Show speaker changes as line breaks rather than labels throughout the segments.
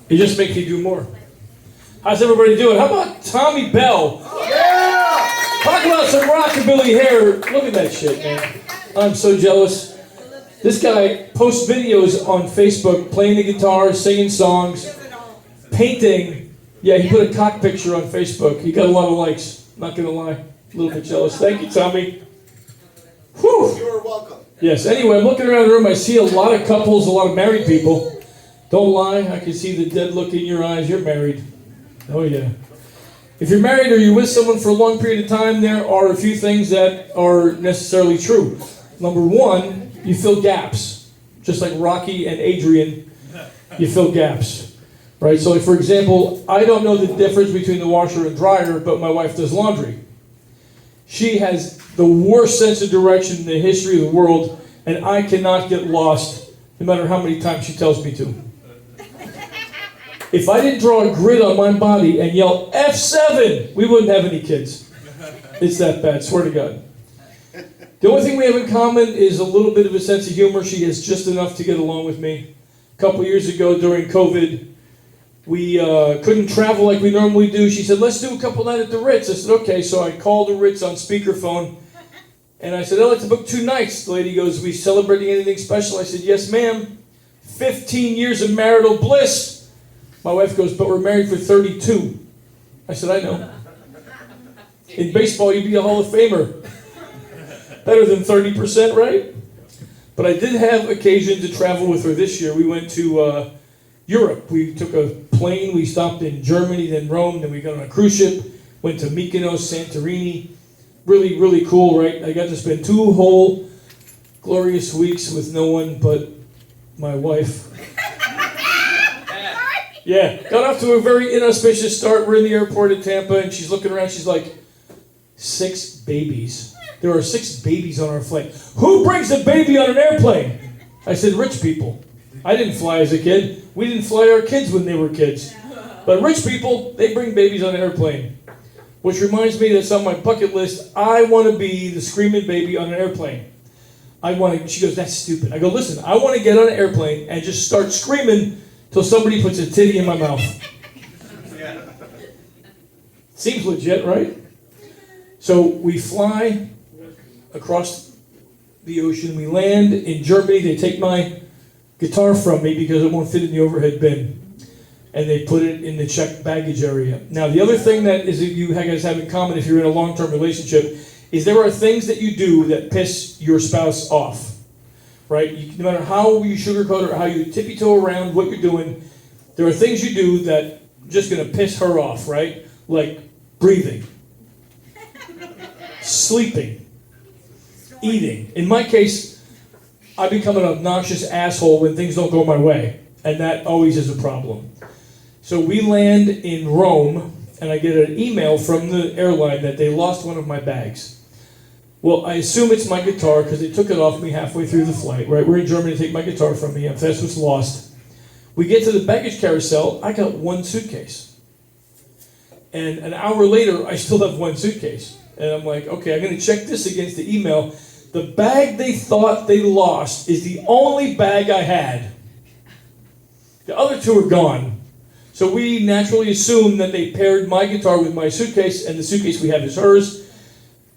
It just makes you do more. How's everybody doing? How about Tommy Bell?
Yeah!
Talk about some rockabilly hair. Look at that shit, man. I'm so jealous. This guy posts videos on Facebook playing the guitar, singing songs, painting. Yeah, he put a cock picture on Facebook. He got a lot of likes. Not gonna lie. A little bit jealous. Thank you, Tommy. Whew.
You're welcome.
Yes, anyway, I'm looking around the room. I see a lot of couples, a lot of married people. Don't lie, I can see the dead look in your eyes. You're married. Oh, yeah. If you're married or you're with someone for a long period of time, there are a few things that are necessarily true. Number one, you fill gaps. Just like Rocky and Adrian, you fill gaps. Right? So, like, for example, I don't know the difference between the washer and dryer, but my wife does laundry. She has the worst sense of direction in the history of the world, and I cannot get lost no matter how many times she tells me to. If I didn't draw a grid on my body and yell F7, we wouldn't have any kids. It's that bad, swear to God. The only thing we have in common is a little bit of a sense of humor. She has just enough to get along with me. A couple years ago during COVID, we couldn't travel like we normally do. She said, let's do a couple nights at the Ritz. I said, okay. So I called the Ritz on speakerphone. And I said, I'd like to book 2 nights. The lady goes, we celebrating anything special? I said, yes, ma'am. 15 years of marital bliss. My wife goes, but we're married for 32. I said, I know. In baseball, you'd be a Hall of Famer. Better than 30%, right? But I did have occasion to travel with her this year. We went to Europe. We took a plane. We stopped in Germany, then Rome. Then we got on a cruise ship. Went to Mykonos, Santorini. Really, really cool, right? I got to spend 2 whole glorious weeks with no one but my wife. Yeah, got off to a very inauspicious start. We're in the airport at Tampa, and she's looking around. She's like, 6 babies. There are 6 babies on our flight. Who brings a baby on an airplane? I said, rich people. I didn't fly as a kid. We didn't fly our kids when they were kids. But rich people, they bring babies on an airplane. Which reminds me that's on my bucket list. I want to be the screaming baby on an airplane. She goes, that's stupid. I go, listen, I want to get on an airplane and just start screaming till somebody puts a titty in my mouth. Seems legit, right? So we fly across the ocean. We land in Germany. They take my guitar from me because it won't fit in the overhead bin. And they put it in the checked baggage area. Now, the other thing that you guys have in common if you're in a long-term relationship is there are things that you do that piss your spouse off. Right? No matter how you sugarcoat or how you tippy-toe around what you're doing, there are things you do that just going to piss her off, right? Like breathing, sleeping, eating. In my case, I become an obnoxious asshole when things don't go my way, and that always is a problem. So we land in Rome, and I get an email from the airline that they lost one of my bags. Well, I assume it's my guitar because they took it off me halfway through the flight, right? We're in Germany to take my guitar from me, and that's what's lost. We get to the baggage carousel, I got 1 suitcase. And an hour later, I still have 1 suitcase. And I'm like, okay, I'm going to check this against the email. The bag they thought they lost is the only bag I had. The other 2 are gone. So we naturally assume that they paired my guitar with my suitcase, and the suitcase we have is hers.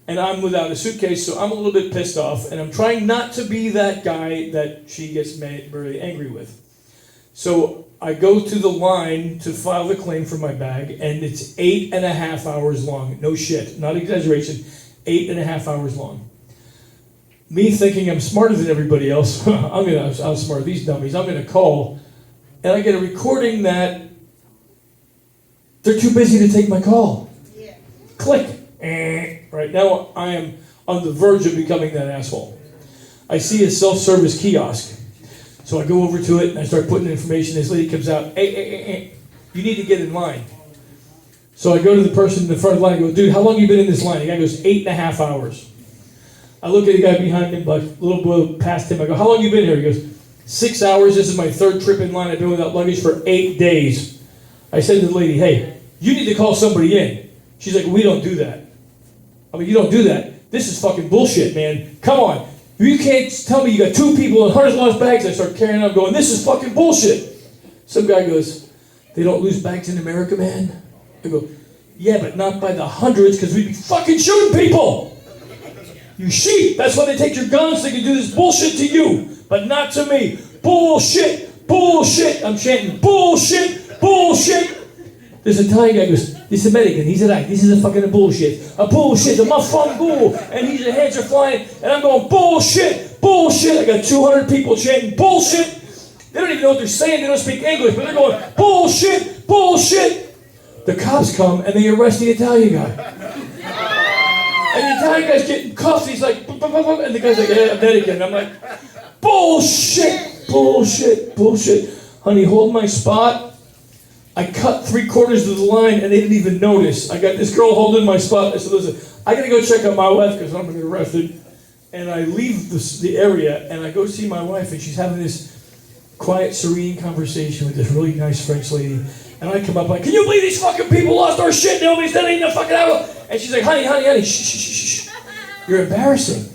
And I'm without a suitcase, so I'm a little bit pissed off. And I'm trying not to be that guy that she gets very angry with. So I go to the line to file the claim for my bag, and it's 8.5 hours long. No shit, not exaggeration, 8.5 hours long. Me thinking I'm smarter than everybody else, I'm gonna outsmart these dummies. I'm gonna call, and I get a recording that they're too busy to take my call. Yeah. Click. Right now, I am on the verge of becoming that asshole. I see a self-service kiosk. So I go over to it and I start putting in information. This lady comes out, hey, you need to get in line. So I go to the person in the front of the line and go, dude, how long have you been in this line? The guy goes, 8.5 hours. I look at the guy behind him, like a little bit past him. I go, how long have you been here? He goes, 6 hours. This is my 3rd trip in line. I've been without luggage for 8 days. I said to the lady, hey, you need to call somebody in. She's like, we don't do that. I mean, you don't do that. This is fucking bullshit, man. Come on. You can't tell me you got 2 people and hundreds of lost bags. I start carrying on going, this is fucking bullshit. Some guy goes, They don't lose bags in America, man. I go, yeah, but not by the hundreds, because we'd be fucking shooting people. You sheep, that's why they take your guns, they can do this bullshit to you, but not to me. Bullshit, bullshit. I'm chanting, bullshit, bullshit. This Italian guy goes, this American, he's right, this is a fucking bullshit. A bullshit, a maffangulo. And his heads are flying, and I'm going, bullshit, bullshit. I got 200 people chanting, bullshit. They don't even know what they're saying, they don't speak English, but they're going, bullshit, bullshit. The cops come, and they arrest the Italian guy. And the Italian guy's getting cuffed, he's like, and the guy's like, yeah, American. And I'm like, bullshit, bullshit, bullshit. Honey, hold my spot. I cut 3/4 of the line and they didn't even notice. I got this girl holding my spot. I said, listen, I gotta go check out my wife because I'm gonna get arrested. And I leave the area and I go see my wife and she's having this quiet, serene conversation with this really nice French lady. And I come up like, can you believe these fucking people lost our shit? Nobody's done anything to fucking out. And she's like, honey, shh, shh, shh, shh. You're embarrassing.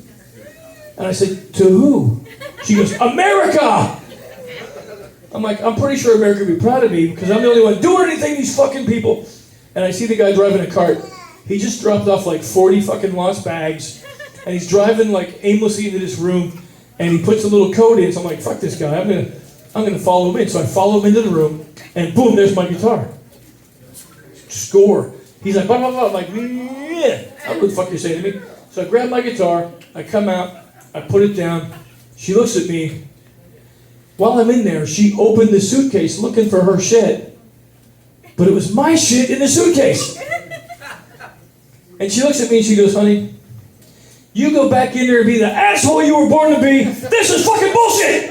And I said, to who? She goes, America! I'm like, I'm pretty sure America would be proud of me because I'm the only one doing anything to these fucking people. And I see the guy driving a cart. He just dropped off like 40 fucking lost bags. And he's driving like aimlessly into this room. And he puts a little code in. So I'm like, fuck this guy. I'm gonna follow him in. So I follow him into the room. And boom, there's my guitar. Score. He's like, blah, blah, blah. I'm like, yeah. I don't know what the fuck you're saying to me. So I grab my guitar. I come out. I put it down. She looks at me. While I'm in there, she opened the suitcase looking for her shit, but it was my shit in the suitcase. And she looks at me and she goes, honey, you go back in there and be the asshole you were born to be. This is fucking bullshit.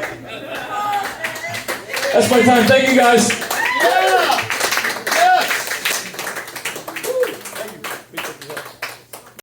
That's my time. Thank you, guys.